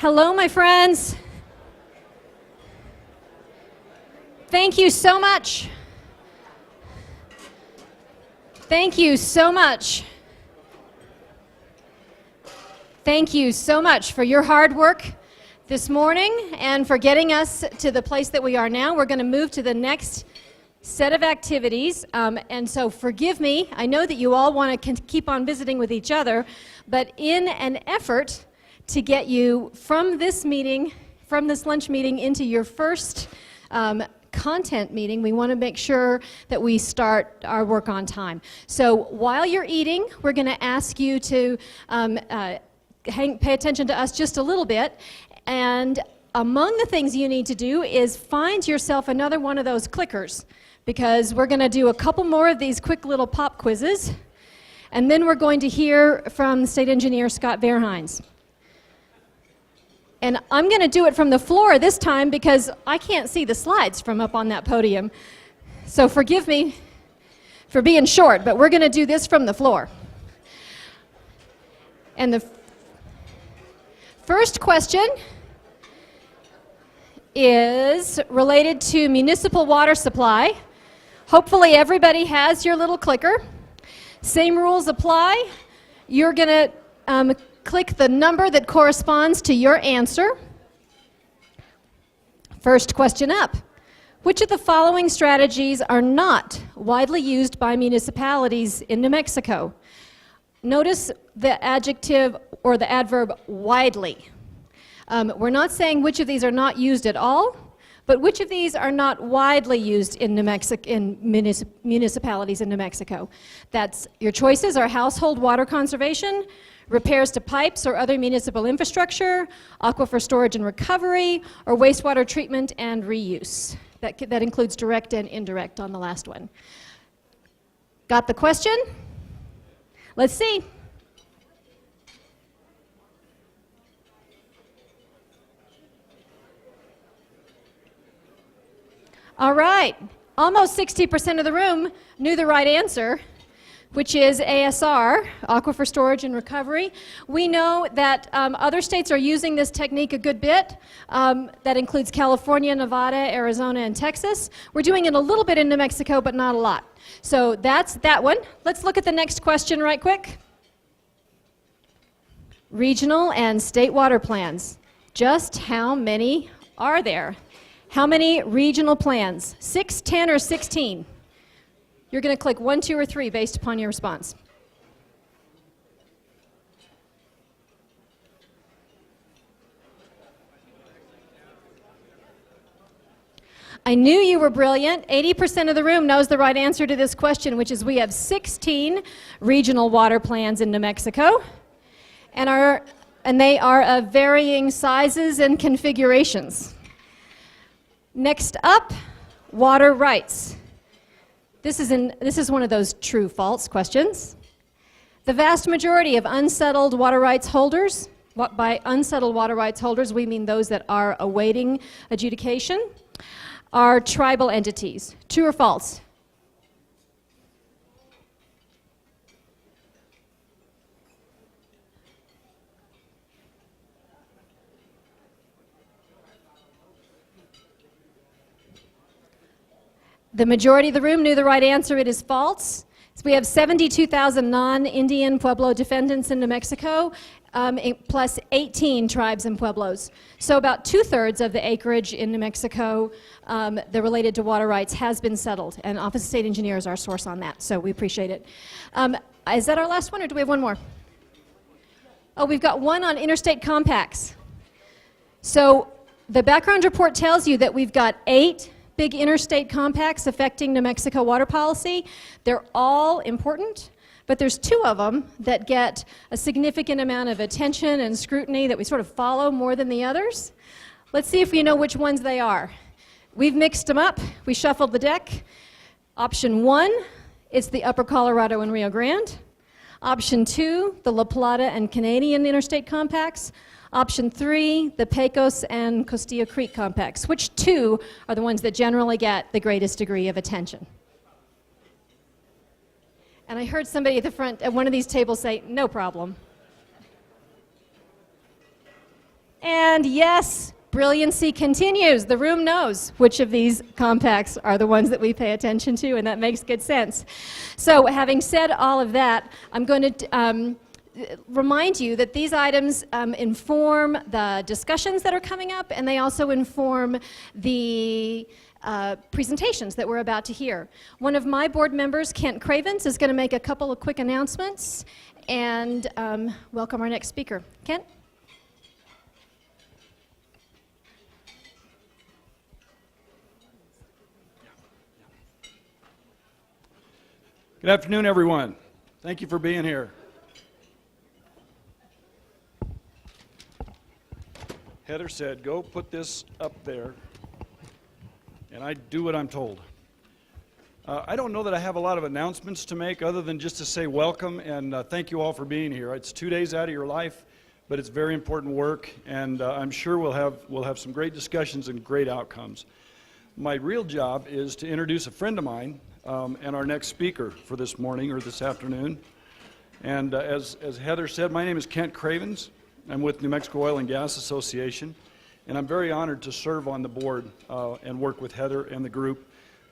Hello, my friends. Thank you so much. Thank you so much. Thank you so much for your hard work this morning and for getting us to the place that we are now. We're going to move to the next set of activities, and so forgive me. I know that you all want to keep on visiting with each other, but in an effort to get you from this meeting, from this lunch meeting, into your first content meeting, we want to make sure that we start our work on time. So while you're eating, we're going to ask you to pay attention to us just a little bit, and among the things you need to do is find yourself another one of those clickers, because we're going to do a couple more of these quick little pop quizzes, and then we're going to hear from State Engineer Scott Verhines. And I'm going to do it from the floor this time because I can't see the slides from up on that podium. So forgive me for being short, but we're going to do this from the floor. And the first question is related to municipal water supply. Hopefully everybody has your little clicker. Same rules apply. You're going to click the number that corresponds to your answer. First question up. Which of the following strategies are not widely used by municipalities in New Mexico? Notice the adjective or the adverb widely. We're not saying which of these are not used at all, but which of these are not widely used in municipalities in New Mexico. That's your choices are household water conservation, repairs to pipes or other municipal infrastructure, aquifer storage and recovery, or wastewater treatment and reuse. That includes direct and indirect on the last one. Got the question? Let's see. All right, almost 60% of the room knew the right answer, which is ASR, Aquifer Storage and Recovery. We know that other states are using this technique a good bit. That includes California, Nevada, Arizona, and Texas. We're doing it a little bit in New Mexico, but not a lot. So that's that one. Let's look at the next question right quick. Regional and state water plans. Just how many are there? How many regional plans? 6, 10, or 16? You're going to click 1, 2, or 3 based upon your response. I knew you were brilliant. 80% of the room knows the right answer to this question, which is we have 16 regional water plans in New Mexico, and they are of varying sizes and configurations. Next up, water rights. This is one of those true-false questions. The vast majority of unsettled water rights holders, by unsettled water rights holders we mean those that are awaiting adjudication, are tribal entities. True or false? The majority of the room knew the right answer. It is false. So we have 72,000 non-Indian Pueblo defendants in New Mexico, plus 18 tribes and pueblos. So about 2/3 of the acreage in New Mexico that related to water rights has been settled, and Office of State Engineer is our source on that, so we appreciate it. Is that our last one, or do we have one more? Oh, we've got one on interstate compacts. So the background report tells you that we've got 8 big interstate compacts affecting New Mexico water policy. They're all important, but there's 2 of them that get a significant amount of attention and scrutiny that we sort of follow more than the others. Let's see if we know which ones they are. We've mixed them up. We shuffled the deck. Option 1 is the Upper Colorado and Rio Grande. Option 2, the La Plata and Canadian interstate compacts. Option 3, the Pecos and Costilla Creek compacts. Which 2 are the ones that generally get the greatest degree of attention? And I heard somebody at the front at one of these tables say, no problem. And yes, brilliancy continues. The room knows which of these compacts are the ones that we pay attention to, and that makes good sense. So having said all of that, I'm going to remind you that these items inform the discussions that are coming up, and they also inform the presentations that we're about to hear. One of my board members, Kent Cravens, is going to make a couple of quick announcements and welcome our next speaker. Kent? Good afternoon, everyone. Thank you for being here. Heather said, go put this up there, and I do what I'm told. I don't know that I have a lot of announcements to make other than just to say welcome and thank you all for being here. It's 2 days out of your life, but it's very important work, and I'm sure we'll have some great discussions and great outcomes. My real job is to introduce a friend of mine and our next speaker for this morning or this afternoon. And as Heather said, my name is Kent Cravens. I'm with New Mexico Oil and Gas Association, and I'm very honored to serve on the board and work with Heather and the group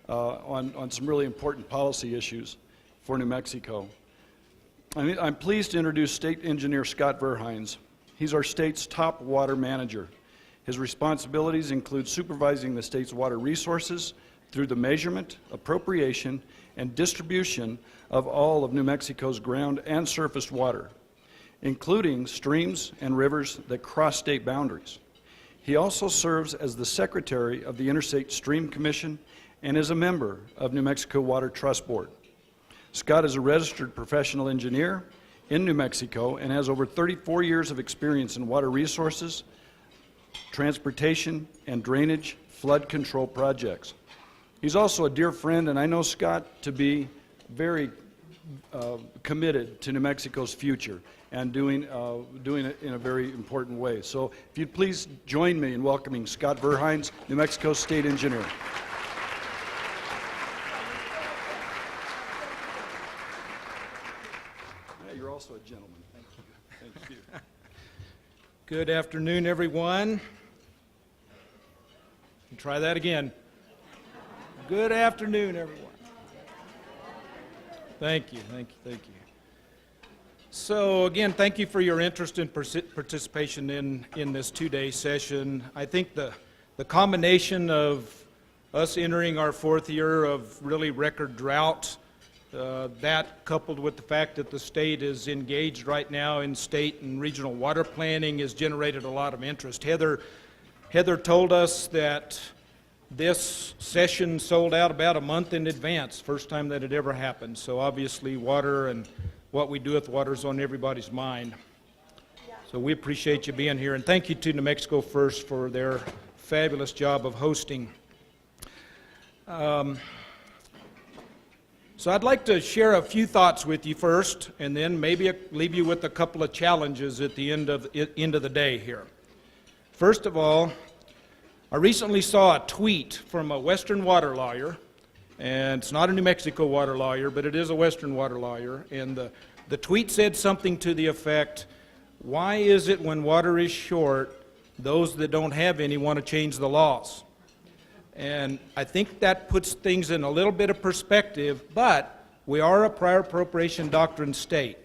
on some really important policy issues for New Mexico. I'm pleased to introduce State Engineer Scott Verhines. He's our state's top water manager. His responsibilities include supervising the state's water resources through the measurement, appropriation, and distribution of all of New Mexico's ground and surface water, including streams and rivers that cross state boundaries. He also serves as the secretary of the Interstate Stream Commission and is a member of New Mexico Water Trust Board. Scott is a registered professional engineer in New Mexico and has over 34 years of experience in water resources, transportation, and drainage flood control projects. He's also a dear friend, and I know Scott to be very committed to New Mexico's future and doing it in a very important way. So if you'd please join me in welcoming Scott Verhines, New Mexico State Engineer. Yeah, you're also a gentleman. Thank you. Thank you. Good afternoon, everyone. Try that again. Good afternoon, everyone. Thank you, thank you, thank you. So again, thank you for your interest and participation in this two-day session. I think the combination of us entering our fourth year of really record drought, that coupled with the fact that the state is engaged right now in state and regional water planning has generated a lot of interest. Heather told us that this session sold out about a month in advance, first time that it ever happened. So obviously water and what we do with water is on everybody's mind. So we appreciate you being here, and thank you to New Mexico First for their fabulous job of hosting. So I'd like to share a few thoughts with you first, and then maybe leave you with a couple of challenges at the end of the day here. First of all, I recently saw a tweet from a Western water lawyer, and it's not a New Mexico water lawyer, but it is a Western water lawyer, and the tweet said something to the effect, why is it when water is short, those that don't have any want to change the laws? And I think that puts things in a little bit of perspective, but we are a prior appropriation doctrine state.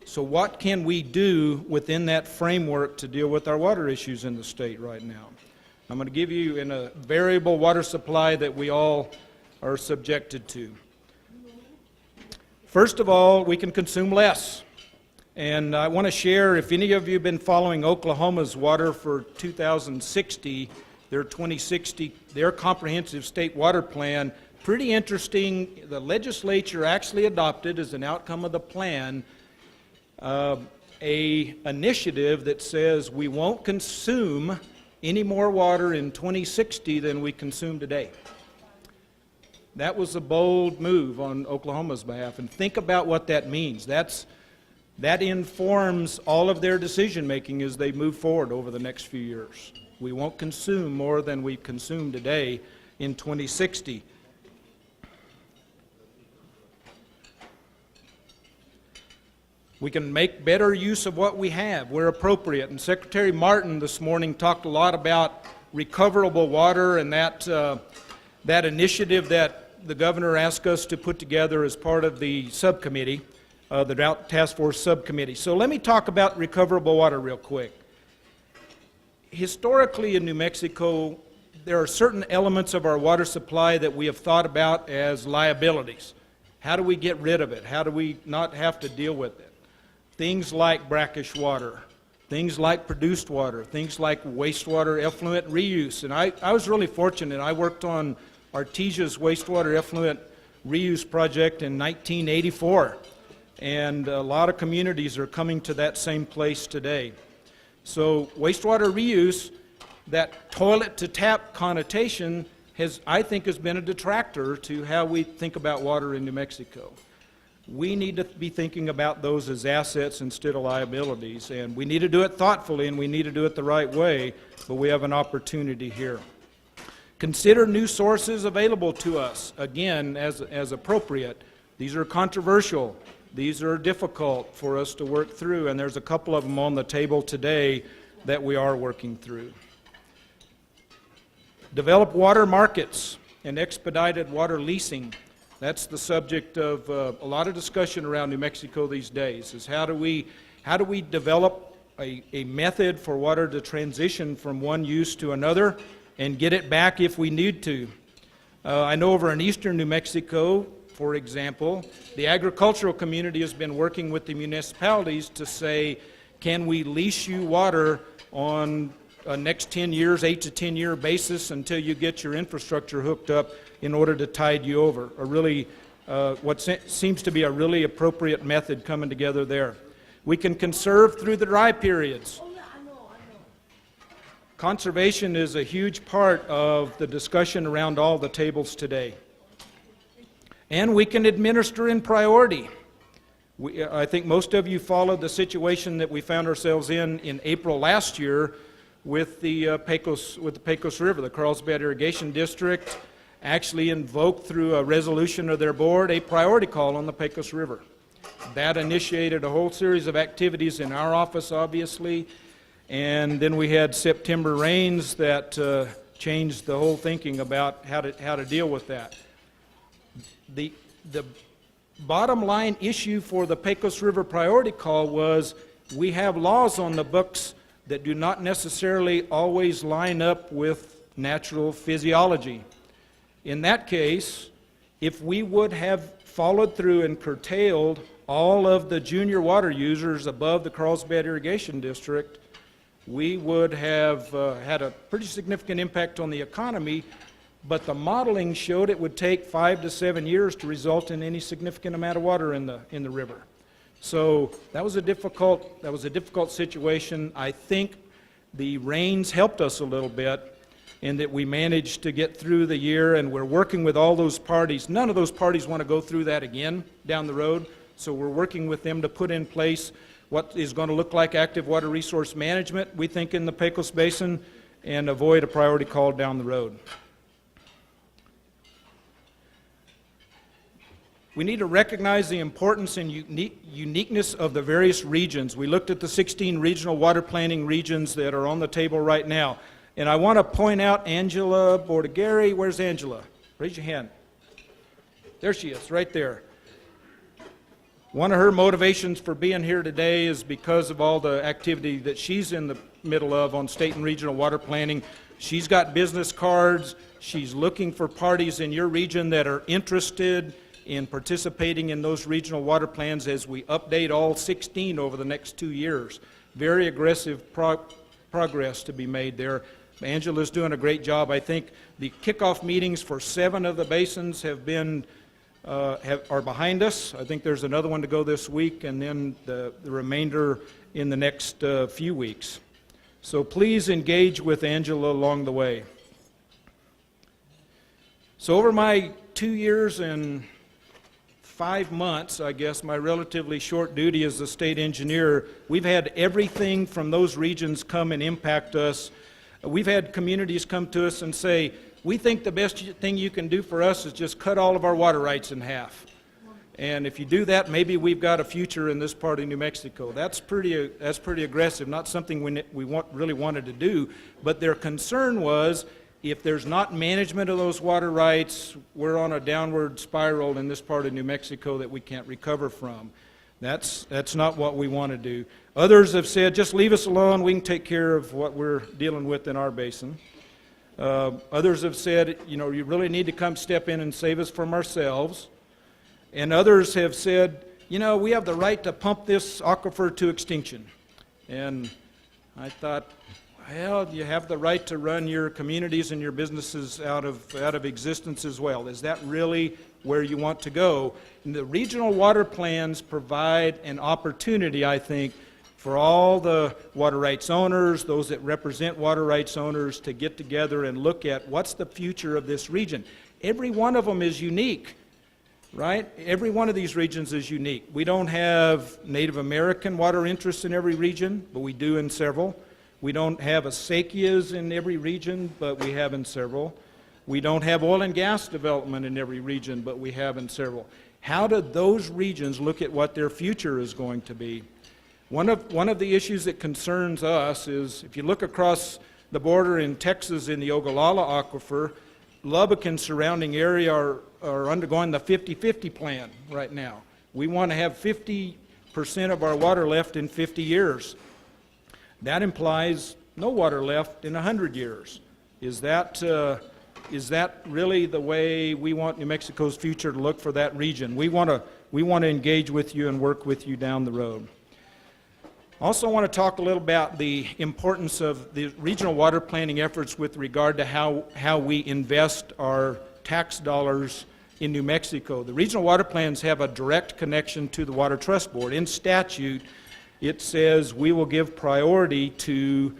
So what can we do within that framework to deal with our water issues in the state right now? I'm going to give you in a variable water supply that we all are subjected to. First of all, we can consume less. And I want to share, if any of you have been following Oklahoma's water for 2060, their 2060, their comprehensive state water plan, pretty interesting. The legislature actually adopted as an outcome of the plan a initiative that says we won't consume any more water in 2060 than we consume today. That was a bold move on Oklahoma's behalf, and think about what that means. That informs all of their decision making as they move forward over the next few years. We won't consume more than we consume today in 2060. We can make better use of what we have where appropriate. And Secretary Martin this morning talked a lot about recoverable water and that initiative that the governor asked us to put together as part of the subcommittee, the Drought Task Force subcommittee. So let me talk about recoverable water real quick. Historically in New Mexico, there are certain elements of our water supply that we have thought about as liabilities. How do we get rid of it? How do we not have to deal with it? Things like brackish water, things like produced water, things like wastewater effluent reuse. And I was really fortunate. I worked on Artesia's wastewater effluent reuse project in 1984. And a lot of communities are coming to that same place today. So wastewater reuse, that toilet to tap connotation I think has been a detractor to how we think about water in New Mexico. We need to be thinking about those as assets instead of liabilities, and we need to do it thoughtfully and we need to do it the right way, but we have an opportunity here. Consider new sources available to us, again, as appropriate. These are controversial. These are difficult for us to work through, and there's a couple of them on the table today that we are working through. Develop water markets and expedited water leasing. That's the subject of a lot of discussion around New Mexico these days, is how do we develop a method for water to transition from one use to another and get it back if we need to. I know over in eastern New Mexico, for example, the agricultural community has been working with the municipalities to say, can we lease you water on a next 10 years, 8 to 10 year basis until you get your infrastructure hooked up in order to tide you over. What seems to be a really appropriate method coming together there. We can conserve through the dry periods. Conservation is a huge part of the discussion around all the tables today. And we can administer in priority. I think most of you followed the situation that we found ourselves in April last year with the Pecos River. The Carlsbad Irrigation District actually invoked through a resolution of their board a priority call on the Pecos River. That initiated a whole series of activities in our office, obviously, and then we had September rains that changed the whole thinking about how to deal with that. The bottom line issue for the Pecos River priority call was we have laws on the books that do not necessarily always line up with natural physiology. In that case, if we would have followed through and curtailed all of the junior water users above the Carlsbad Irrigation District, we would have had a pretty significant impact on the economy, but the modeling showed it would take 5 to 7 years to result in any significant amount of water in the river. So that was a difficult situation. I think the rains helped us a little bit in that we managed to get through the year, and we're working with all those parties. None of those parties want to go through that again down the road, so we're working with them to put in place what is going to look like active water resource management, we think, in the Pecos Basin, and avoid a priority call down the road. We need to recognize the importance and uniqueness of the various regions. We looked at the 16 regional water planning regions that are on the table right now. And I want to point out Angela Bordigari. Where's Angela? Raise your hand. There she is, right there. One of her motivations for being here today is because of all the activity that she's in the middle of on state and regional water planning. She's got business cards. She's looking for parties in your region that are interested in participating in those regional water plans as we update all 16 over the next 2 years. Very aggressive progress to be made there. Angela's doing a great job. I think the kickoff meetings for 7 of the basins have been are behind us. I think there's another one to go this week, and then the remainder in the next few weeks. So please engage with Angela along the way. So over my 2 years and 5 months, I guess, my relatively short duty as the state engineer, we've had everything from those regions come and impact us. We've had communities come to us and say, we think the best thing you can do for us is just cut all of our water rights in half. And if you do that, maybe we've got a future in this part of New Mexico. That's pretty aggressive, not something really wanted to do. But their concern was, if there's not management of those water rights, we're on a downward spiral in this part of New Mexico that we can't recover from. That's not what we want to do. Others have said, just leave us alone, we can take care of what we're dealing with in our basin. Others have said, you really need to come step in and save us from ourselves. And others have said, we have the right to pump this aquifer to extinction. And I thought, well, you have the right to run your communities and your businesses out of existence as well. Is that really where you want to go? And the regional water plans provide an opportunity, I think, for all the water rights owners, those that represent water rights owners, to get together and look at what's the future of this region. Every one of them is unique. Right? Every one of these regions is unique. We don't have Native American water interests in every region, but we do in several. We don't have acequias in every region, but we have in several. We don't have oil and gas development in every region, but we have in several. How do those regions look at what their future is going to be? One of the issues that concerns us is, if you look across the border in Texas in the Ogallala Aquifer, Lubbock and surrounding area are undergoing the 50-50 plan right now. We want to have 50% of our water left in 50 years. That implies no water left in 100 years. Is that really the way we want New Mexico's future to look for that region? We want to engage with you and work with you down the road. Also, I want to talk a little about the importance of the regional water planning efforts with regard to how we invest our tax dollars in New Mexico. The regional water plans have a direct connection to the Water Trust Board. In statute, it says we will give priority to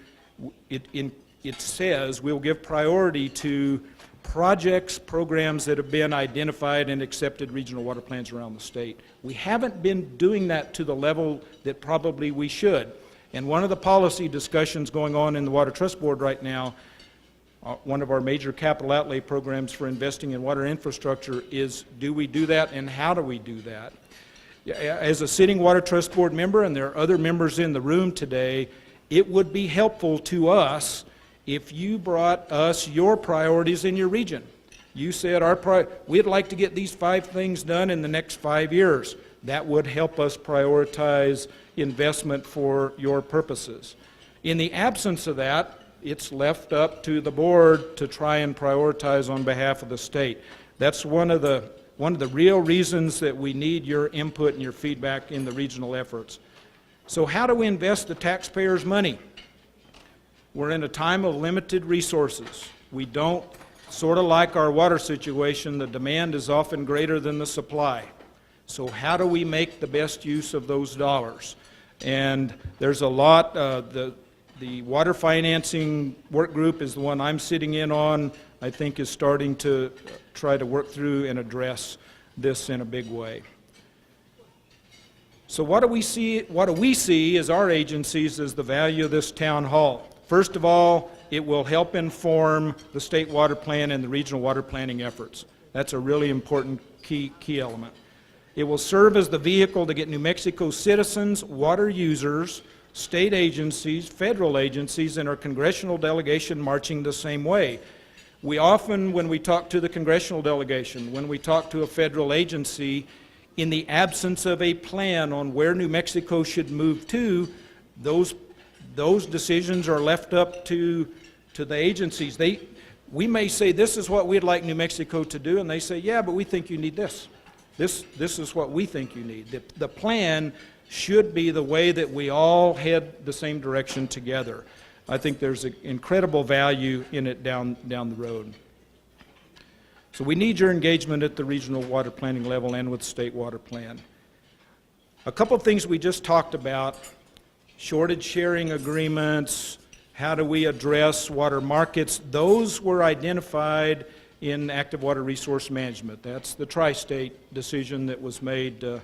projects, programs that have been identified and accepted regional water plans around the state. We haven't been doing that to the level that probably we should. And one of the policy discussions going on in the Water Trust Board right now, one of our major capital outlay programs for investing in water infrastructure is, do we do that and how do we do that? As a sitting Water Trust Board member, and there are other members in the room today, it would be helpful to us if you brought us your priorities in your region. You said, we'd like to get these 5 things done in the next 5 years. That would help us prioritize investment for your purposes. In the absence of that, it's left up to the board to try and prioritize on behalf of the state. That's one of the real reasons that we need your input and your feedback in the regional efforts. So how do we invest the taxpayers' money? We're in a time of limited resources. We don't, sort of like our water situation, the demand is often greater than the supply. So how do we make the best use of those dollars? And there's a lot, the water financing work group is the one I'm sitting in on, I think is starting to try to work through and address this in a big way. So what do we see as our agencies as the value of this town hall? First of all, it will help inform the state water plan and the regional water planning efforts. That's a really important key element. It will serve as the vehicle to get New Mexico citizens, water users, state agencies, federal agencies, and our congressional delegation marching the same way. We often, when we talk to the congressional delegation, when we talk to a federal agency, in the absence of a plan on where New Mexico should move to, those decisions are left up to the agencies. We may say, this is what we'd like New Mexico to do, and they say, yeah, but we think you need this. This is what we think you need. The plan should be the way that we all head the same direction together. I think there's an incredible value in it down the road. So we need your engagement at the regional water planning level and with state water plan. A couple of things we just talked about: shortage sharing agreements, how do we address water markets? Those were identified in active water resource management. That's the tri-state decision that was made a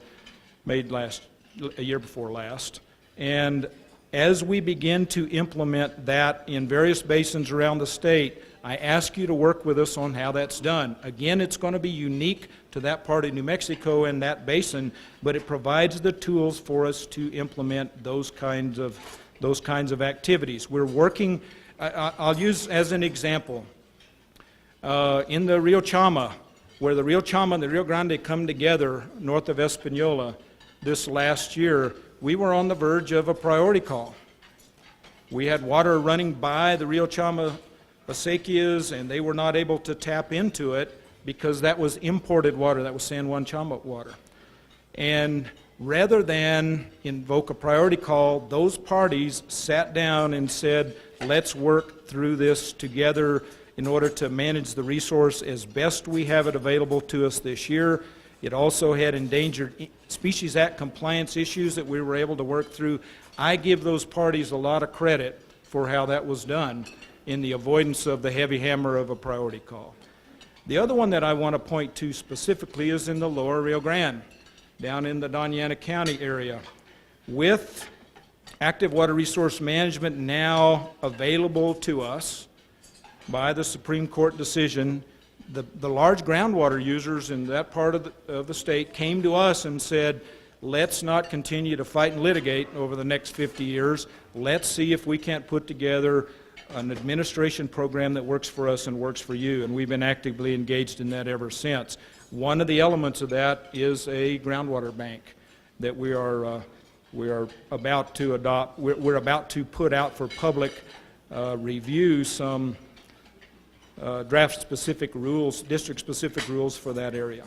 year before last. And As we begin to implement that in various basins around the state, I ask you to work with us on how that's done. Again, it's going to be unique to that part of New Mexico and that basin, but it provides the tools for us to implement those kinds of activities. We're working, I'll use as an example, in the Rio Chama, where the Rio Chama and the Rio Grande come together north of Espanola this last year, we were on the verge of a priority call. We had water running by the Rio Chama acequias, and they were not able to tap into it because that was imported water, that was San Juan Chama water. And rather than invoke a priority call, those parties sat down and said, let's work through this together in order to manage the resource as best we have it available to us this year. It also had Endangered Species Act compliance issues that we were able to work through. I give those parties a lot of credit for how that was done in the avoidance of the heavy hammer of a priority call. The other one that I want to point to specifically is in the lower Rio Grande, down in the Doñana County area. With active water resource management now available to us by the Supreme Court decision, the large groundwater users in that part of the state came to us and said, let's not continue to fight and litigate over the next 50 years. Let's see if we can't put together an administration program that works for us and works for you. And we've been actively engaged in that ever since. One of the elements of that is a groundwater bank that we are about to adopt. We're about to put out for public review some draft-specific rules, district-specific rules for that area.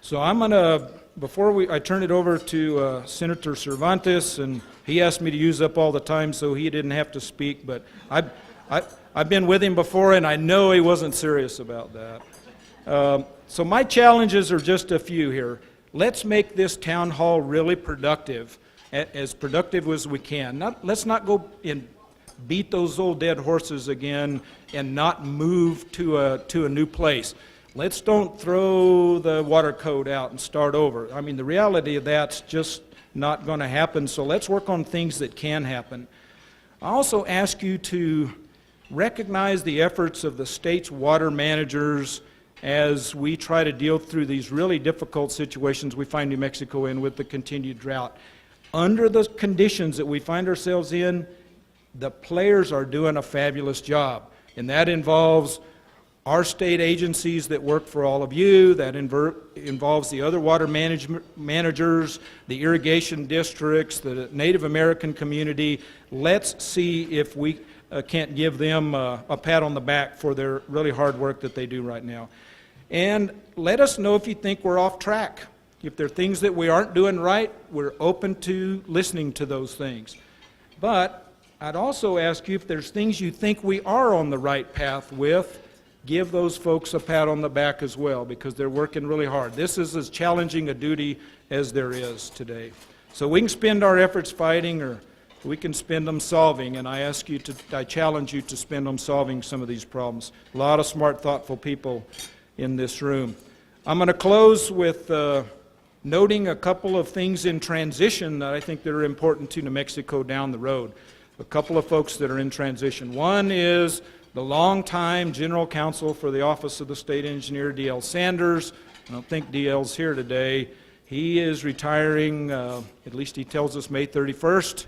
So I'm going to, before I turn it over to Senator Cervantes, and he asked me to use up all the time so he didn't have to speak, but I've been with him before, and I know he wasn't serious about that. So my challenges are just a few here. Let's make this town hall really productive, as productive as we can. Let's not go and beat those old dead horses again and not move to a new place. Let's don't throw the water code out and start over. I mean, the reality of that's just not going to happen, so let's work on things that can happen. I also ask you to recognize the efforts of the state's water managers as we try to deal through these really difficult situations we find New Mexico in with the continued drought. Under the conditions that we find ourselves in, the players are doing a fabulous job, and that involves our state agencies that work for all of you, that involves the other water managers, the irrigation districts, the Native American community. Let's see if we can't give them a pat on the back for their really hard work that they do right now. And let us know if you think we're off track. If there are things that we aren't doing right, we're open to listening to those things. But I'd also ask you if there's things you think we are on the right path with, give those folks a pat on the back as well, because they're working really hard. This is as challenging a duty as there is today. So we can spend our efforts fighting, or we can spend them solving, and I challenge you to spend them solving some of these problems. A lot of smart, thoughtful people in this room. I'm going to close with noting a couple of things in transition that I think that are important to New Mexico down the road. A couple of folks that are in transition. One is the longtime General Counsel for the Office of the State Engineer, D.L. Sanders. I don't think D.L.'s here today. He is retiring, at least he tells us, May 31st,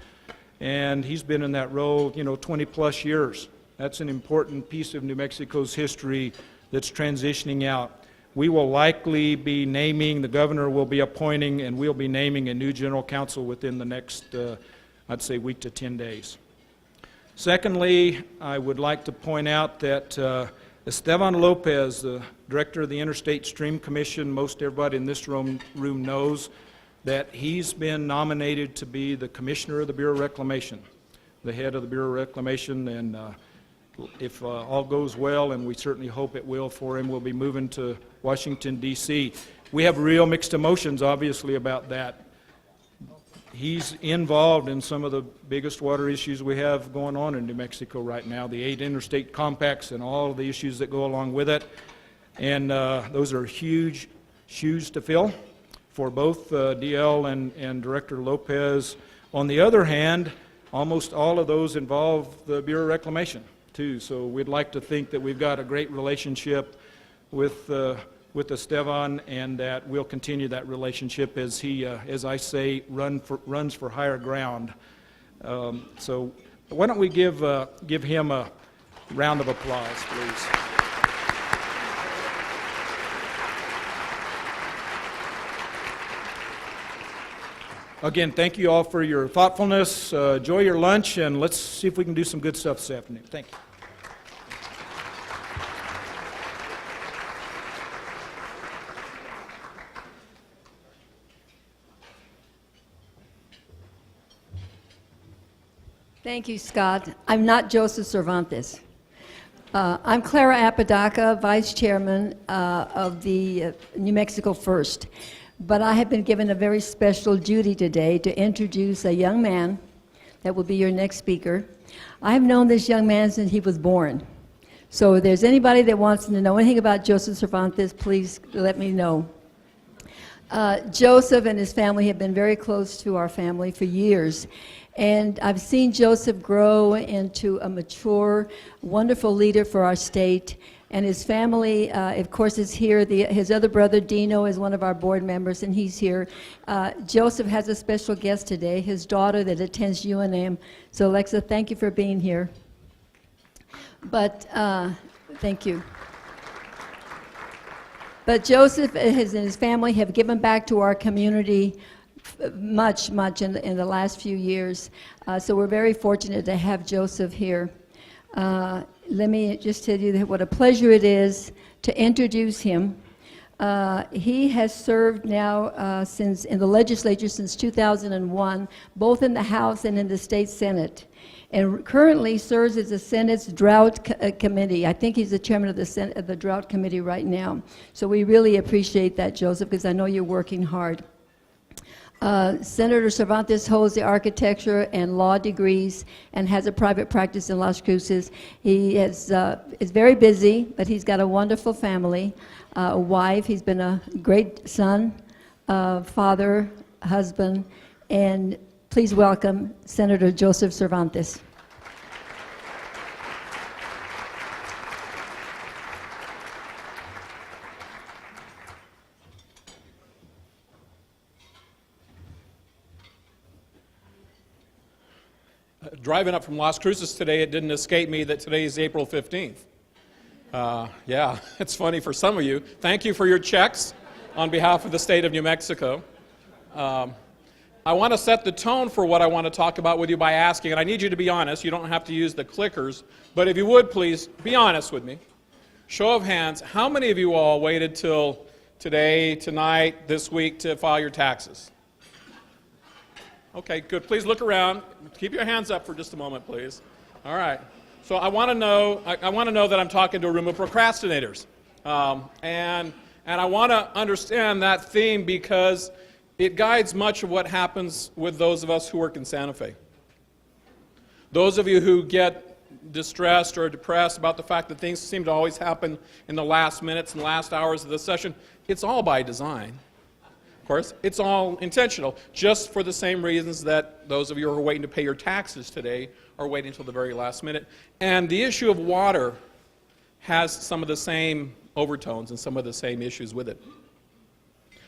and he's been in that role, 20 plus years. That's an important piece of New Mexico's history that's transitioning out. We will likely be naming, the governor will be appointing, and we'll be naming a new General Counsel within the next, I'd say, week to 10 days. Secondly, I would like to point out that Esteban Lopez, the director of the Interstate Stream Commission, most everybody in this room knows that he's been nominated to be the commissioner of the Bureau of Reclamation, the head of the Bureau of Reclamation, and if all goes well, and we certainly hope it will for him, we'll be moving to Washington, D.C. We have real mixed emotions, obviously, about that. He's involved in some of the biggest water issues we have going on in New Mexico right now, the 8 interstate compacts and all of the issues that go along with it. And those are huge shoes to fill for both DL and Director Lopez. On the other hand, almost all of those involve the Bureau of Reclamation, too. So we'd like to think that we've got a great relationship with Esteban, and that we'll continue that relationship as he, as I say, runs for higher ground. So why don't we give him a round of applause, please. Again, thank you all for your thoughtfulness. Enjoy your lunch, and let's see if we can do some good stuff this afternoon. Thank you. Thank you, Scott. I'm not Joseph Cervantes. I'm Clara Apodaca, Vice Chairman of the New Mexico First. But I have been given a very special duty today to introduce a young man that will be your next speaker. I have known this young man since he was born. So if there's anybody that wants to know anything about Joseph Cervantes, please let me know. Joseph and his family have been very close to our family for years. And I've seen Joseph grow into a mature, wonderful leader for our state. And his family, of course, is here. His other brother, Dino, is one of our board members, and he's here. Joseph has a special guest today, his daughter that attends UNM. So, Alexa, thank you for being here. But, thank you. But Joseph and his family have given back to our community much in the last few years. So we're very fortunate to have Joseph here. Let me just tell you what a pleasure it is to introduce him. He has served now since in the legislature since 2001, both in the House and in the state Senate, and currently serves as the Senate's Drought Committee. I think he's the chairman of the Drought Committee right now. So we really appreciate that, Joseph, because I know you're working hard. Senator Cervantes holds the architecture and law degrees and has a private practice in Las Cruces. He is very busy, but he's got a wonderful family, a wife. He's been a great son, father, husband, and please welcome Senator Joseph Cervantes. Driving up from Las Cruces today, it didn't escape me that today is April 15th. Yeah, it's funny for some of you. Thank you for your checks on behalf of the state of New Mexico. I want to set the tone for what I want to talk about with you by asking, and I need you to be honest. You don't have to use the clickers, but if you would, please, be honest with me. Show of hands, how many of you all waited till today, tonight, this week to file your taxes? Okay, good. Please look around. Keep your hands up for just a moment, please. All right. So I want to know. I want to know that I'm talking to a room of procrastinators, and I want to understand that theme because it guides much of what happens with those of us who work in Santa Fe. Those of you who get distressed or depressed about the fact that things seem to always happen in the last minutes and last hours of the session, it's all by design. Of course, it's all intentional, just for the same reasons that those of you who are waiting to pay your taxes today are waiting until the very last minute. And the issue of water has some of the same overtones and some of the same issues with it.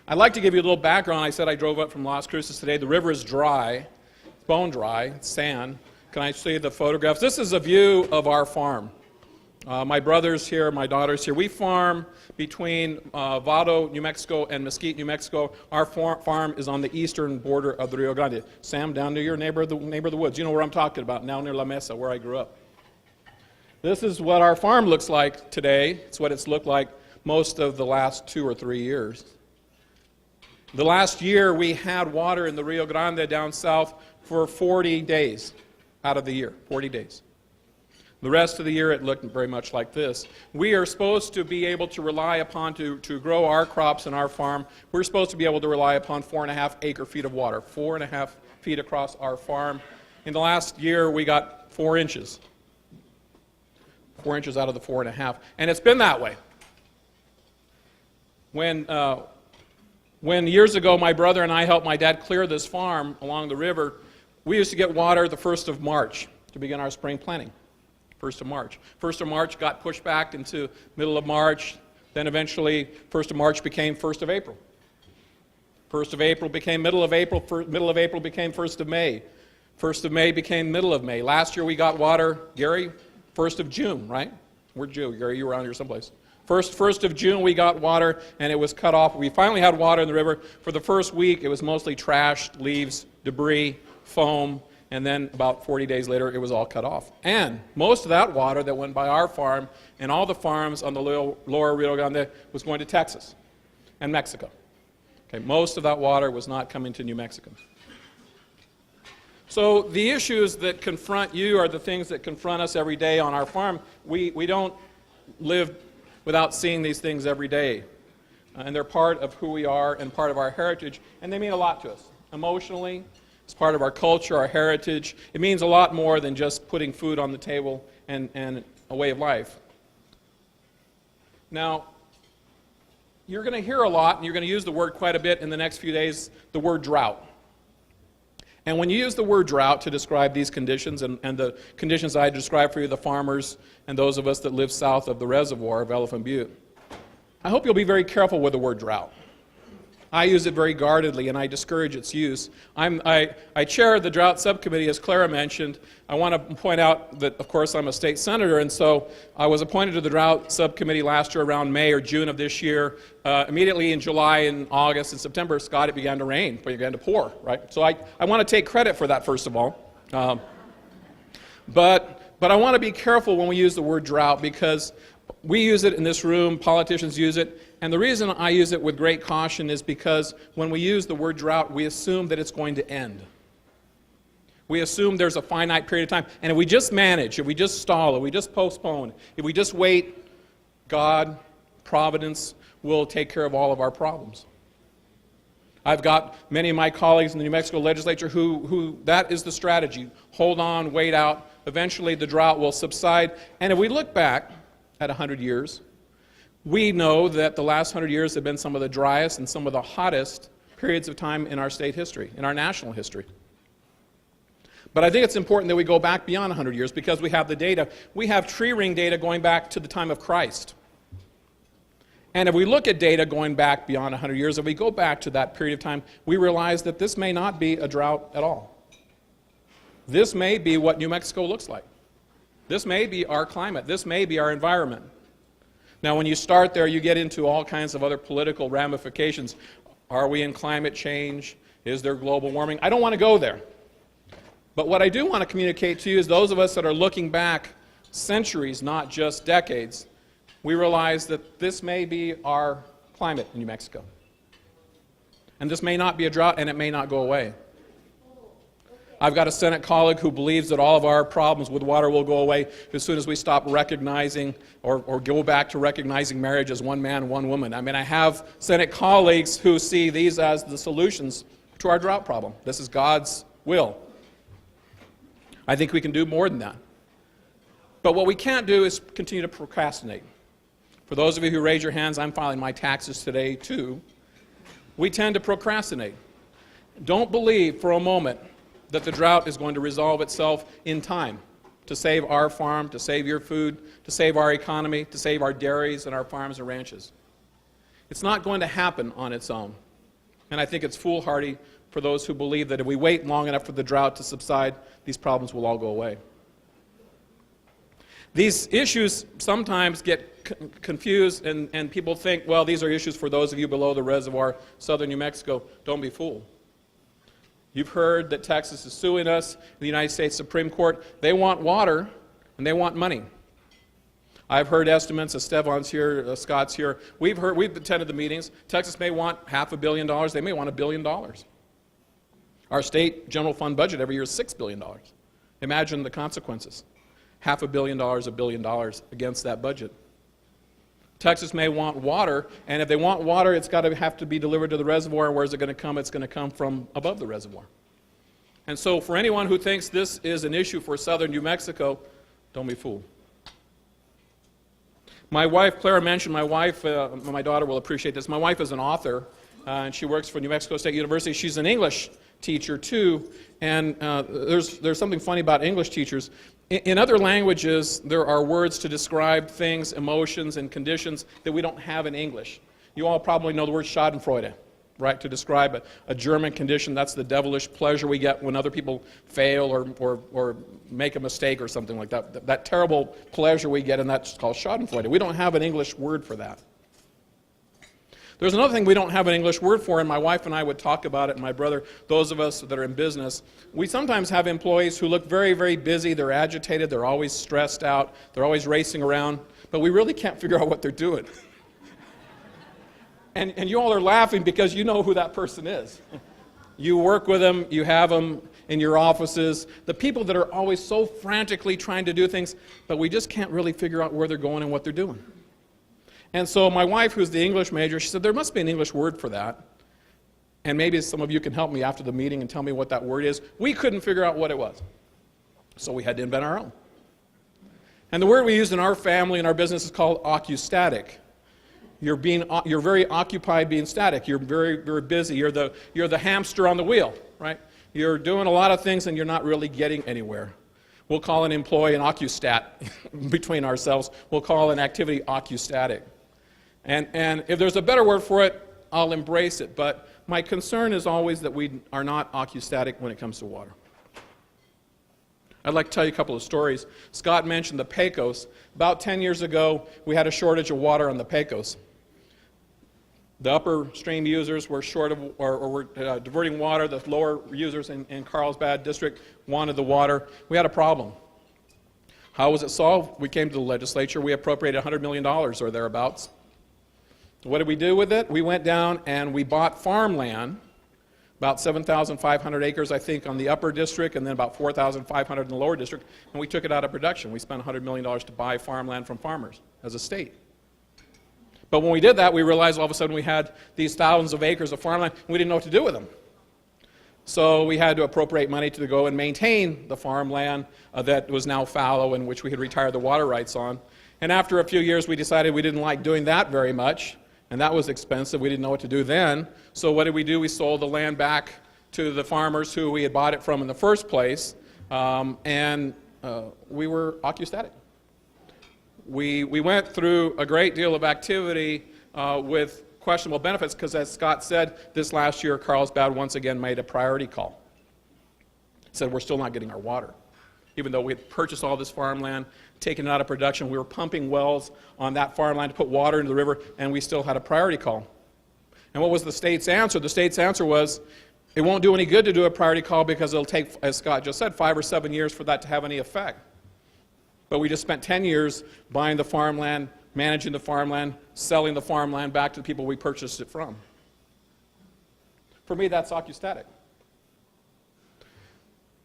I'd like to give you a little background. I said I drove up from Las Cruces today. The river is dry, it's bone dry, it's sand. Can I show you the photographs? This is a view of our farm. My brother's here, my daughter's here. We farm between Vado, New Mexico, and Mesquite, New Mexico. Our farm is on the eastern border of the Rio Grande. Sam, down near your neighbor of the woods. You know where I'm talking about, now near La Mesa, where I grew up. This is what our farm looks like today. It's what it's looked like most of the last 2 or 3 years. The last year, we had water in the Rio Grande down south for 40 days out of the year, 40 days. The rest of the year, it looked very much like this. We are supposed to be able to rely upon, to grow our crops in our farm, we're supposed to be able to rely upon 4.5 acre-feet of water, 4.5 feet across our farm. In the last year, we got 4 inches. 4 inches out of the 4.5. And it's been that way. When years ago my brother and I helped my dad clear this farm along the river, We used to get water the 1st of March to begin our spring planting. 1st of March. 1st of March got pushed back into middle of March. Then eventually 1st of March became 1st of April. 1st of April became middle of April. Middle of April became 1st of May. 1st of May became middle of May. Last year we got water, Gary, 1st of June, right? Where'd you, Gary? You were around here someplace. 1st of June we got water, and it was cut off. We finally had water in the river. For the first week, it was mostly trash, leaves, debris, foam, and then about 40 days later, it was all cut off. And most of that water that went by our farm and all the farms on the lower Rio Grande was going to Texas and Mexico. Okay, most of that water was not coming to New Mexico. So the issues that confront you are the things that confront us every day on our farm. We don't live without seeing these things every day. And they're part of who we are and part of our heritage, and they mean a lot to us. Emotionally, it's part of our culture, our heritage. It means a lot more than just putting food on the table and a way of life. Now, you're going to hear a lot, and you're going to use the word quite a bit in the next few days, the word drought. And when you use the word drought to describe these conditions and the conditions I described for you, the farmers and those of us that live south of the reservoir of Elephant Butte, I hope you'll be very careful with the word drought. I use it very guardedly, and I discourage its use. I chair the drought subcommittee, as Clara mentioned. I want to point out that, of course, I'm a state senator, and so I was appointed to the drought subcommittee last year around May or June of this year. Immediately in July and August and September, Scott, it began to rain, it began to pour, right? So I want to take credit for that, first of all. But I want to be careful when we use the word drought, because we use it in this room, politicians use it, and the reason I use it with great caution is because when we use the word drought, we assume that it's going to end. We assume there's a finite period of time, and if we just manage, if we just stall, if we just postpone, if we just wait, God, providence, will take care of all of our problems. I've got many of my colleagues in the New Mexico legislature who that is the strategy. Hold on, wait out. Eventually the drought will subside, and if we look back at 100 years, we know that the last 100 years have been some of the driest and some of the hottest periods of time in our state history, in our national history. But I think it's important that we go back beyond 100 years because we have the data. We have tree ring data going back to the time of Christ. And if we look at data going back beyond 100 years, if we go back to that period of time, we realize that this may not be a drought at all. This may be what New Mexico looks like. This may be our climate. This may be our environment. Now, when you start there, you get into all kinds of other political ramifications. Are we in climate change? Is there global warming? I don't want to go there. But what I do want to communicate to you is those of us that are looking back centuries, not just decades, we realize that this may be our climate in New Mexico. And this may not be a drought, and it may not go away. I've got a Senate colleague who believes that all of our problems with water will go away as soon as we stop recognizing or go back to recognizing marriage as one man, one woman. I mean, I have Senate colleagues who see these as the solutions to our drought problem. This is God's will. I think we can do more than that. But what we can't do is continue to procrastinate. For those of you who raise your hands, I'm filing my taxes today too. We tend to procrastinate. Don't believe for a moment that the drought is going to resolve itself in time to save our farm, to save your food, to save our economy, to save our dairies and our farms and ranches. It's not going to happen on its own. And I think it's foolhardy for those who believe that if we wait long enough for the drought to subside, these problems will all go away. These issues sometimes get confused, and people think, well, these are issues for those of you below the reservoir, southern New Mexico. Don't be fooled. You've heard that Texas is suing us, the United States Supreme Court. They want water, and they want money. I've heard estimates, Esteban's here, Scott's here. We've attended the meetings. Texas may want $500 million. They may want $1 billion. Our state general fund budget every year is $6 billion. Imagine the consequences. $500 million, $1 billion against that budget. Texas may want water, and if they want water, it's got to have to be delivered to the reservoir. And where's it going to come? It's going to come from above the reservoir. And so for anyone who thinks this is an issue for southern New Mexico, don't be fooled. My wife, Clara mentioned, my daughter will appreciate this. My wife is an author, and she works for New Mexico State University. She's an English teacher too, and there's something funny about English teachers. In other languages, there are words to describe things, emotions, and conditions that we don't have in English. You all probably know the word Schadenfreude, right, to describe a German condition. That's the devilish pleasure we get when other people fail or make a mistake or something like that. That terrible pleasure we get, and that's called Schadenfreude. We don't have an English word for that. There's another thing we don't have an English word for, and my wife and I would talk about it, and my brother, those of us that are in business. We sometimes have employees who look very, very busy, they're agitated, they're always stressed out, they're always racing around, but we really can't figure out what they're doing. And you all are laughing because you know who that person is. You work with them, you have them in your offices, the people that are always so frantically trying to do things, but we just can't really figure out where they're going and what they're doing. And so my wife, who's the English major, she said, there must be an English word for that. And maybe some of you can help me after the meeting and tell me what that word is. We couldn't figure out what it was. So we had to invent our own. And the word we used in our family and our business is called occustatic. You're very occupied being static. You're very, very busy. You're the hamster on the wheel, right? You're doing a lot of things and you're not really getting anywhere. We'll call an employee an occustat between ourselves. We'll call an activity occustatic. And if there's a better word for it, I'll embrace it. But my concern is always that we are not occustatic when it comes to water. I'd like to tell you a couple of stories. Scott mentioned the Pecos. About 10 years ago, we had a shortage of water on the Pecos. The upper stream users were short of, or were diverting water. The lower users in Carlsbad District wanted the water. We had a problem. How was it solved? We came to the legislature. We appropriated $100 million or thereabouts. What did we do with it? We went down and we bought farmland, about 7,500 acres, I think, on the upper district, and then about 4,500 in the lower district, and we took it out of production. We spent $100 million to buy farmland from farmers as a state. But when we did that, we realized all of a sudden we had these thousands of acres of farmland, and we didn't know what to do with them. So we had to appropriate money to go and maintain the farmland that was now fallow and which we had retired the water rights on. And after a few years, we decided we didn't like doing that very much. And that was expensive. We didn't know what to do then. So what did we do? We sold the land back to the farmers who we had bought it from in the first place. And we were occustatic. We went through a great deal of activity with questionable benefits because, as Scott said, this last year Carlsbad once again made a priority call. Said we're still not getting our water. Even though we had purchased all this farmland, taken it out of production, we were pumping wells on that farmland to put water into the river, and we still had a priority call. And what was the state's answer? The state's answer was, it won't do any good to do a priority call because it'll take, as Scott just said, 5 or 7 years for that to have any effect. But we just spent 10 years buying the farmland, managing the farmland, selling the farmland back to the people we purchased it from. For me, that's occustatic.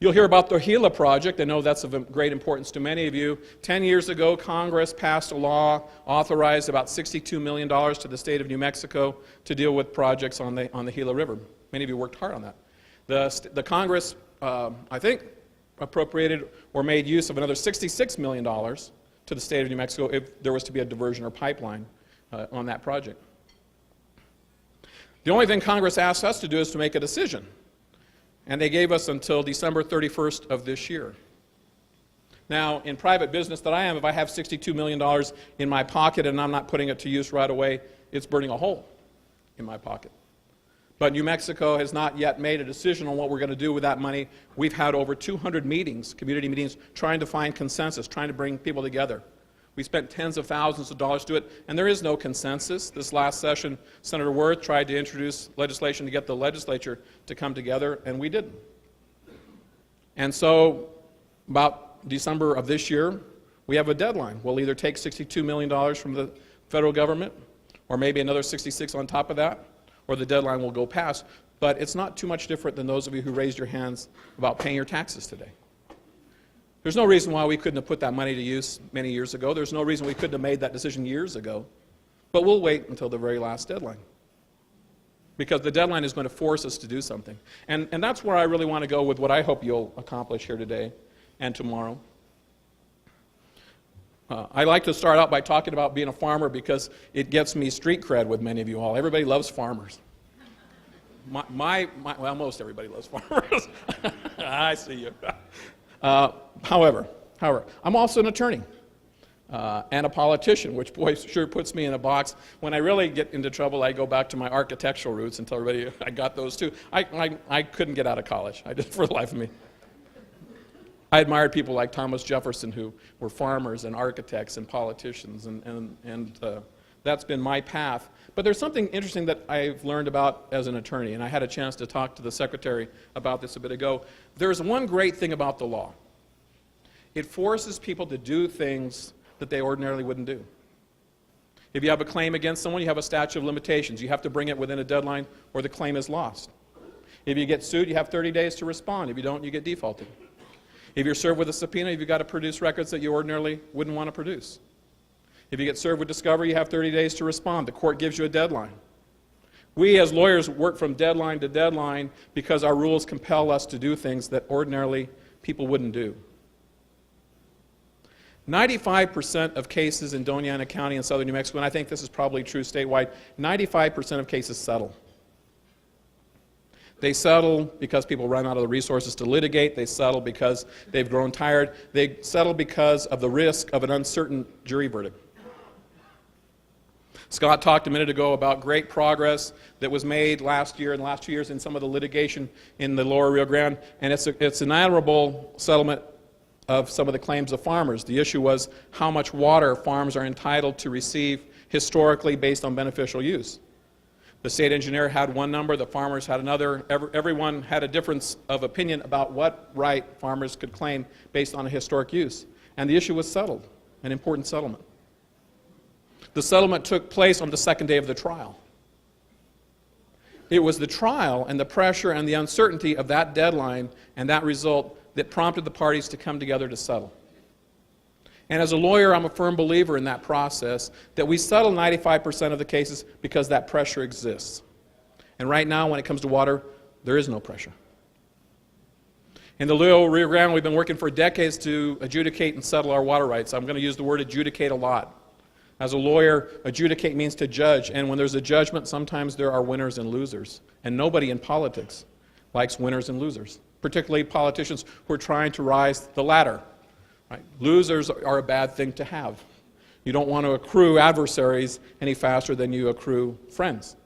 You'll hear about the Gila project. I know that's of great importance to many of you. 10 years ago, Congress passed a law, authorized about $62 million to the state of New Mexico to deal with projects on the Gila River. Many of you worked hard on that. The Congress, I think, appropriated or made use of another $66 million to the state of New Mexico if there was to be a diversion or pipeline on that project. The only thing Congress asked us to do is to make a decision. And they gave us until December 31st of this year. Now, in private business that I am, if I have $62 million in my pocket and I'm not putting it to use right away, it's burning a hole in my pocket. But New Mexico has not yet made a decision on what we're going to do with that money. We've had over 200 meetings, community meetings, trying to find consensus, trying to bring people together. We spent tens of thousands of dollars to do it, and there is no consensus. This last session, Senator Wirth tried to introduce legislation to get the legislature to come together, and we didn't. And so, about December of this year, we have a deadline. We'll either take $62 million from the federal government, or maybe another 66 on top of that, or the deadline will go past. But it's not too much different than those of you who raised your hands about paying your taxes today. There's no reason why we couldn't have put that money to use many years ago. There's no reason we couldn't have made that decision years ago. But we'll wait until the very last deadline. Because the deadline is going to force us to do something. And that's where I really want to go with what I hope you'll accomplish here today and tomorrow. I like to start out by talking about being a farmer because it gets me street cred with many of you all. Everybody loves farmers. well, most everybody loves farmers. I see you. However, I'm also an attorney and a politician, which, boy, sure puts me in a box. When I really get into trouble, I go back to my architectural roots and tell everybody I got those too. I couldn't get out of college. I just, for the life of me. I admired people like Thomas Jefferson, who were farmers and architects and politicians, and that's been my path. But there's something interesting that I've learned about as an attorney, and I had a chance to talk to the secretary about this a bit ago. There's one great thing about the law. It forces people to do things that they ordinarily wouldn't do. If you have a claim against someone, you have a statute of limitations. You have to bring it within a deadline or the claim is lost. If you get sued, you have 30 days to respond. If you don't, you get defaulted. If you're served with a subpoena, you've got to produce records that you ordinarily wouldn't want to produce. If you get served with discovery, you have 30 days to respond. The court gives you a deadline. We as lawyers work from deadline to deadline because our rules compel us to do things that ordinarily people wouldn't do. 95% of cases in Doña Ana County in southern New Mexico, and I think this is probably true statewide, 95% of cases settle. They settle because people run out of the resources to litigate. They settle because they've grown tired. They settle because of the risk of an uncertain jury verdict. Scott talked a minute ago about great progress that was made last year and the last 2 years in some of the litigation in the lower Rio Grande, and it's an admirable settlement of some of the claims of farmers. The issue was how much water farms are entitled to receive historically based on beneficial use. The state engineer had one number, the farmers had another. Everyone had a difference of opinion about what right farmers could claim based on a historic use. And the issue was settled, an important settlement. The settlement took place on the second day of the trial. It was the trial and the pressure and the uncertainty of that deadline and that result that prompted the parties to come together to settle. And as a lawyer, I'm a firm believer in that process, that we settle 95% of the cases because that pressure exists. And right now, when it comes to water, there is no pressure. In the Rio Grande, we've been working for decades to adjudicate and settle our water rights. I'm going to use the word adjudicate a lot. As a lawyer, adjudicate means to judge, and when there's a judgment, sometimes there are winners and losers. And nobody in politics likes winners and losers, particularly politicians who are trying to rise the ladder. Right? Losers are a bad thing to have. You don't want to accrue adversaries any faster than you accrue friends.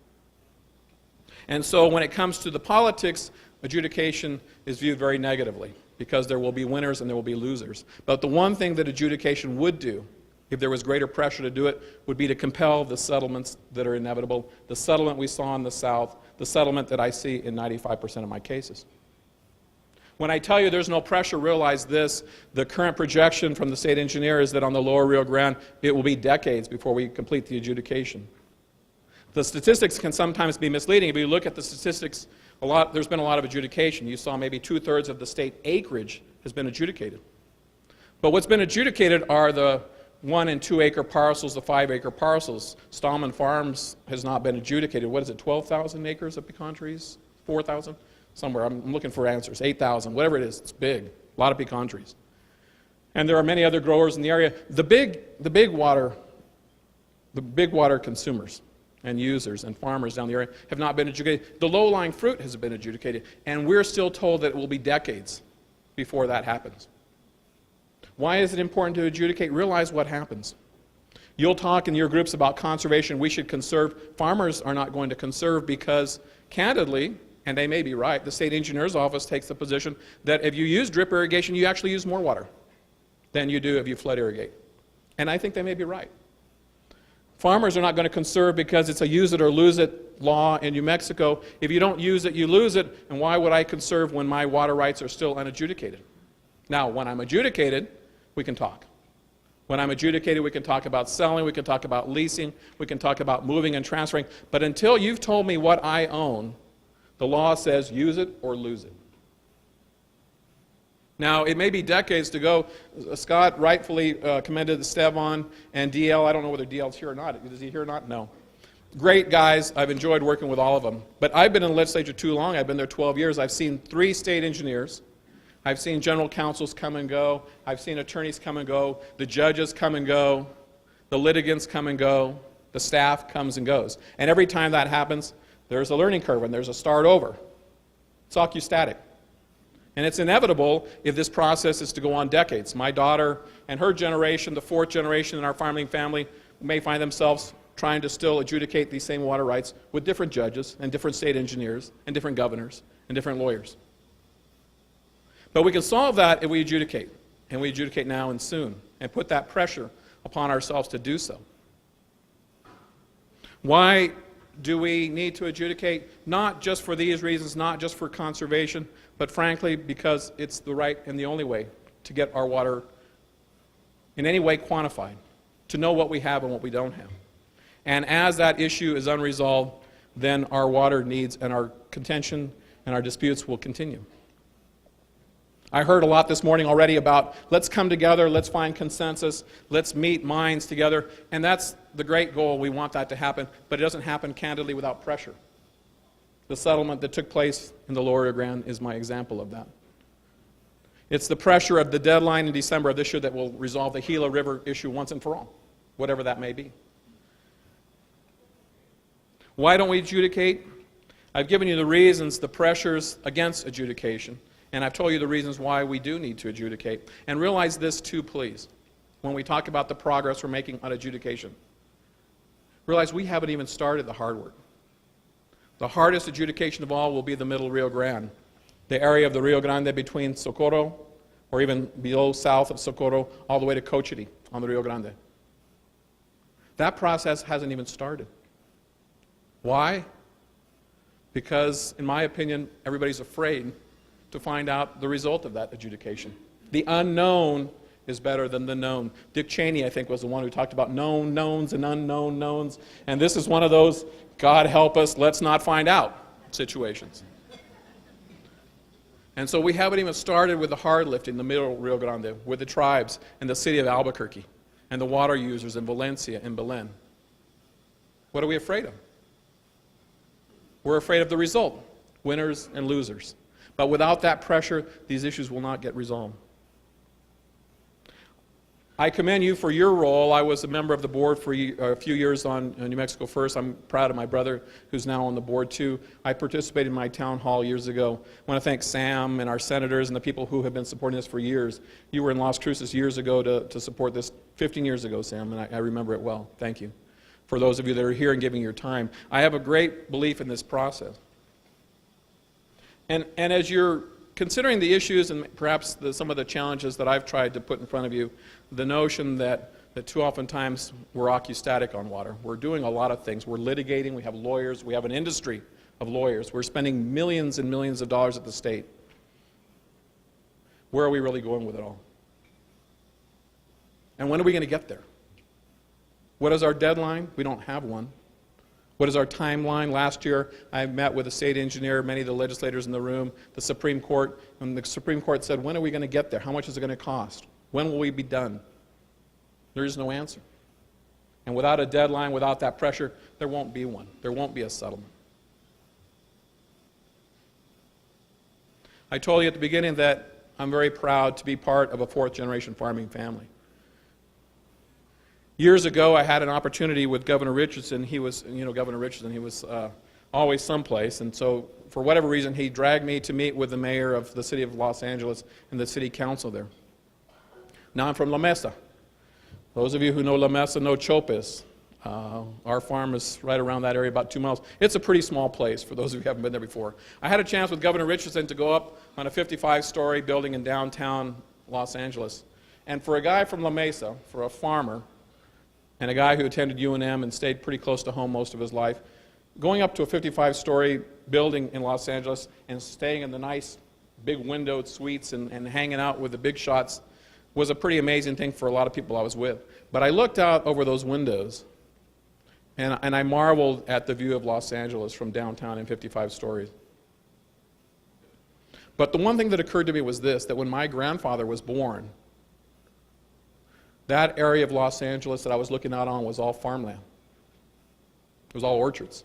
And so when it comes to the politics, adjudication is viewed very negatively because there will be winners and there will be losers. But the one thing that adjudication would do, if there was greater pressure to do it, would be to compel the settlements that are inevitable. The settlement we saw in the South, the settlement that I see in 95% of my cases. When I tell you there's no pressure, realize this: the current projection from the state engineer is that on the lower Rio Grande, it will be decades before we complete the adjudication. The statistics can sometimes be misleading. If you look at the statistics, there's been a lot of adjudication. You saw maybe 2/3 of the state acreage has been adjudicated. But what's been adjudicated are the 1 and 2 acre parcels, the 5 acre parcels. Stallman Farms has not been adjudicated. What is it, 12,000 acres of pecan trees? 4,000? Somewhere. I'm looking for answers. 8,000, whatever it is. It's big. A lot of pecan trees. And there are many other growers in the area. The big water consumers and users and farmers down the area have not been adjudicated. The low-lying fruit has been adjudicated, and we're still told that it will be decades before that happens. Why is it important to adjudicate? Realize what happens. You'll talk in your groups about conservation. We should conserve. Farmers are not going to conserve because, candidly, and they may be right, the state engineer's office takes the position that if you use drip irrigation, you actually use more water than you do if you flood irrigate. And I think they may be right. Farmers are not going to conserve because it's a use it or lose it law in New Mexico. If you don't use it, you lose it, and why would I conserve when my water rights are still unadjudicated? Now, when I'm adjudicated, we can talk. When I'm adjudicated, we can talk about selling, we can talk about leasing, we can talk about moving and transferring, but until you've told me what I own, the law says use it or lose it. Now, it may be decades to go. Scott rightfully commended Esteban and DL. I don't know whether DL's here or not. Is he here or not? No. Great guys. I've enjoyed working with all of them. But I've been in the legislature too long. I've been there 12 years. I've seen 3 state engineers. I've seen general counsels come and go. I've seen attorneys come and go. The judges come and go. The litigants come and go. The staff comes and goes. And every time that happens, There's a learning curve and there's a start over. It's occustatic. And it's inevitable if this process is to go on decades. My daughter and her generation, the fourth generation in our farming family, may find themselves trying to still adjudicate these same water rights with different judges and different state engineers and different governors and different lawyers. But we can solve that if we adjudicate, and we adjudicate now and soon, and put that pressure upon ourselves to do so. Why do we need to adjudicate? Not just for these reasons, not just for conservation, but frankly because it's the right and the only way to get our water in any way quantified, to know what we have and what we don't have. And as that issue is unresolved, then our water needs and our contention and our disputes will continue. I heard a lot this morning already about let's come together, let's find consensus, let's meet minds together, and that's the great goal. We want that to happen, but it doesn't happen candidly without pressure. The settlement that took place in the Lower Rio Grande is my example of that. It's the pressure of the deadline in December of this year that will resolve the Gila River issue once and for all, whatever that may be. Why don't we adjudicate? I've given you the reasons, the pressures against adjudication. And I've told you the reasons why we do need to adjudicate. And realize this too, please, when we talk about the progress we're making on adjudication. Realize we haven't even started the hard work. The hardest adjudication of all will be the Middle Rio Grande, the area of the Rio Grande between Socorro, or even below south of Socorro, all the way to Cochiti on the Rio Grande. That process hasn't even started. Why? Because, in my opinion, everybody's afraid to find out the result of that adjudication. The unknown is better than the known. Dick Cheney, I think, was the one who talked about known knowns and unknown knowns. And this is one of those, God help us, let's not find out situations. And so we haven't even started with the hard lifting, the Middle Rio Grande, with the tribes and the city of Albuquerque and the water users in Valencia and Belen. What are we afraid of? We're afraid of the result, winners and losers. But without that pressure, these issues will not get resolved. I commend you for your role. I was a member of the board for a few years on New Mexico First. I'm proud of my brother, who's now on the board too. I participated in my town hall years ago. I want to thank Sam and our senators and the people who have been supporting this for years. You were in Las Cruces years ago to support this, 15 years ago, Sam, and I remember it well. Thank you. For those of you that are here and giving your time. I have a great belief in this process. And as you're considering the issues and perhaps some of the challenges that I've tried to put in front of you, the notion that too oftentimes we're occustatic on water. We're doing a lot of things. We're litigating. We have lawyers. We have an industry of lawyers. We're spending millions and millions of dollars at the state. Where are we really going with it all? And when are we going to get there? What is our deadline? We don't have one. What is our timeline? Last year, I met with a state engineer, many of the legislators in the room, the Supreme Court, and the Supreme Court said, when are we going to get there? How much is it going to cost? When will we be done? There is no answer. And without a deadline, without that pressure, there won't be one. There won't be a settlement. I told you at the beginning that I'm very proud to be part of a fourth-generation farming family. Years ago, I had an opportunity with Governor Richardson. He was, Governor Richardson, he was always someplace. And so, for whatever reason, he dragged me to meet with the mayor of the city of Los Angeles and the city council there. Now I'm from La Mesa. Those of you who know La Mesa know Chopis. Our farm is right around that area, about 2 miles. It's a pretty small place, for those of you who haven't been there before. I had a chance with Governor Richardson to go up on a 55-story building in downtown Los Angeles. And for a guy from La Mesa, for a farmer, and a guy who attended UNM and stayed pretty close to home most of his life, going up to a 55-story building in Los Angeles and staying in the nice big windowed suites and hanging out with the big shots was a pretty amazing thing for a lot of people I was with. But I looked out over those windows and I marveled at the view of Los Angeles from downtown in 55 stories. But the one thing that occurred to me was this, that when my grandfather was born, that area of Los Angeles that I was looking out on was all farmland. It was all orchards.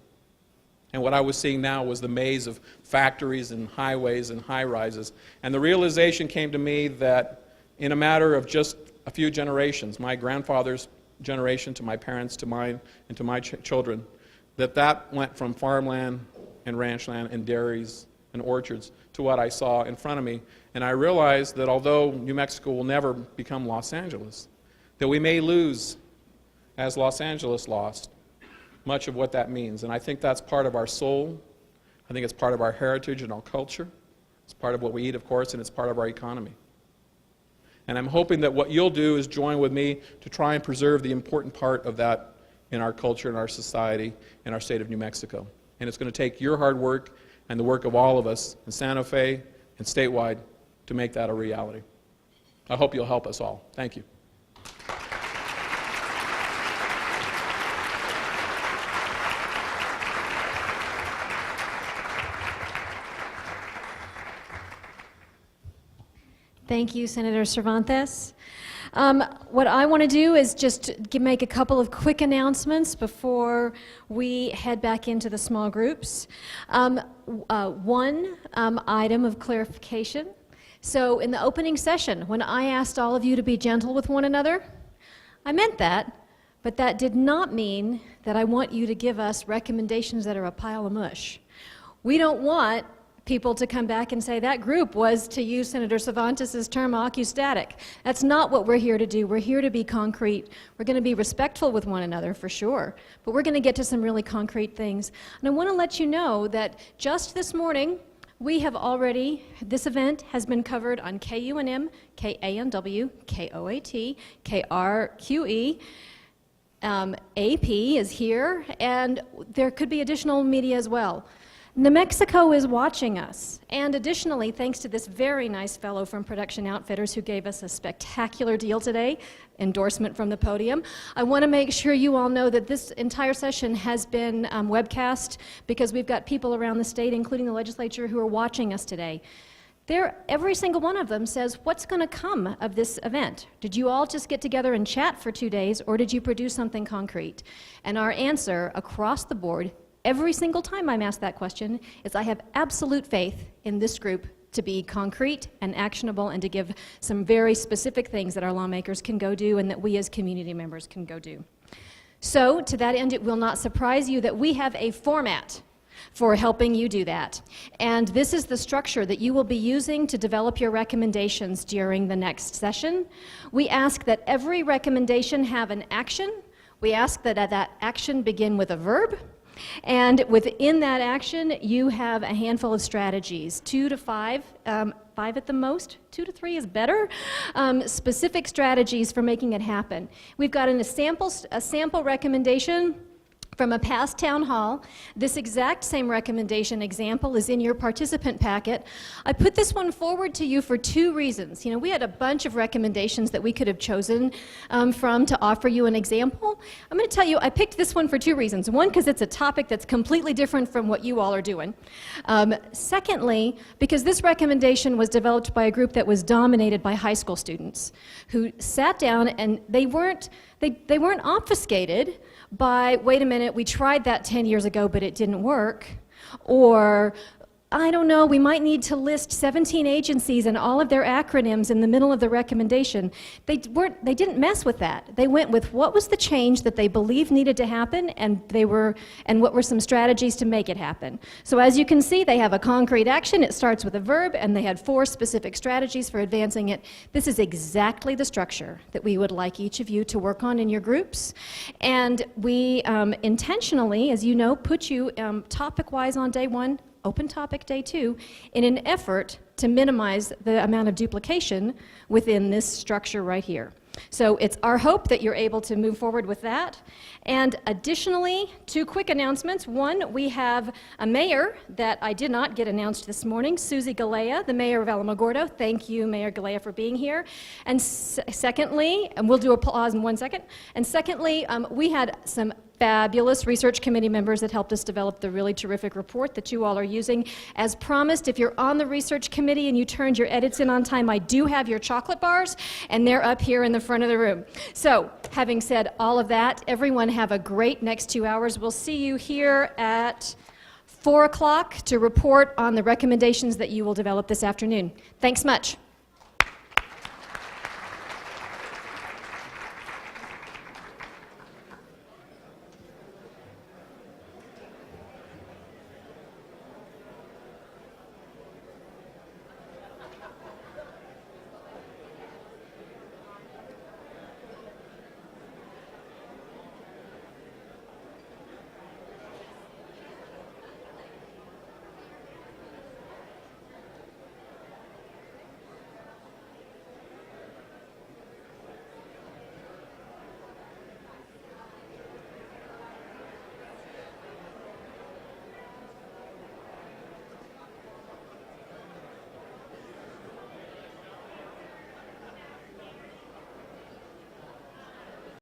And what I was seeing now was the maze of factories and highways and high-rises. And the realization came to me that in a matter of just a few generations, my grandfather's generation to my parents, to mine, and to my children, that went from farmland and ranch land and dairies and orchards to what I saw in front of me. And I realized that although New Mexico will never become Los Angeles, that we may lose, as Los Angeles lost, much of what that means. And I think that's part of our soul. I think it's part of our heritage and our culture. It's part of what we eat, of course, and it's part of our economy. And I'm hoping that what you'll do is join with me to try and preserve the important part of that in our culture, in our society, in our state of New Mexico. And it's going to take your hard work and the work of all of us in Santa Fe and statewide to make that a reality. I hope you'll help us all. Thank you. Thank you, Senator Cervantes. What I want to do is just make a couple of quick announcements before we head back into the small groups. One item of clarification. So in the opening session, when I asked all of you to be gentle with one another, I meant that, but that did not mean that I want you to give us recommendations that are a pile of mush. We don't want people to come back and say that group was, to use Senator Cervantes' term, occustatic. That's not what we're here to do. We're here to be concrete. We're going to be respectful with one another, for sure, but we're going to get to some really concrete things. And I want to let you know that just this morning, we have already, this event has been covered on KUNM, KANW, KOAT, KRQE, AP is here, and there could be additional media as well. New Mexico is watching us, and additionally, thanks to this very nice fellow from Production Outfitters who gave us a spectacular deal today, endorsement from the podium, I want to make sure you all know that this entire session has been webcast because we've got people around the state, including the legislature, who are watching us today. Every single one of them says, what's going to come of this event? Did you all just get together and chat for 2 days, or did you produce something concrete? And our answer across the board, every single time I'm asked that question, is I have absolute faith in this group to be concrete and actionable and to give some very specific things that our lawmakers can go do and that we as community members can go do. So, to that end, it will not surprise you that we have a format for helping you do that. And this is the structure that you will be using to develop your recommendations during the next session. We ask that every recommendation have an action. We ask that that action begin with a verb. And within that action, you have a handful of strategies, 2 to 5, 5 at the most, 2 to 3 is better, specific strategies for making it happen. We've got a sample recommendation from a past town hall. This exact same recommendation example is in your participant packet. I put this one forward to you for 2 reasons. You know, we had a bunch of recommendations that we could have chosen from to offer you an example. I'm going to tell you, I picked this one for 2 reasons. One, because it's a topic that's completely different from what you all are doing. Secondly, because this recommendation was developed by a group that was dominated by high school students who sat down and they weren't obfuscated by, wait a minute, we tried that 10 years ago, but it didn't work, or, I don't know, we might need to list 17 agencies and all of their acronyms in the middle of the recommendation. They didn't mess with that. They went with what was the change that they believed needed to happen, and what were some strategies to make it happen. So as you can see, they have a concrete action. It starts with a verb, and they had 4 specific strategies for advancing it. This is exactly the structure that we would like each of you to work on in your groups. And we intentionally, as you know, put you topic-wise on day 1, open topic day 2, in an effort to minimize the amount of duplication within this structure right here. So it's our hope that you're able to move forward with that. And additionally, 2 quick announcements. One, we have a mayor that I did not get announced this morning, Susie Galea, the mayor of Alamogordo. Thank you, Mayor Galea, for being here. And secondly, and we'll do applause in 1 second. And secondly, we had some fabulous research committee members that helped us develop the really terrific report that you all are using. As promised, if you're on the research committee and you turned your edits in on time, I do have your chocolate bars, and they're up here in the front of the room. So, having said all of that, everyone have a great next 2 hours. We'll see you here at 4 o'clock to report on the recommendations that you will develop this afternoon. Thanks much.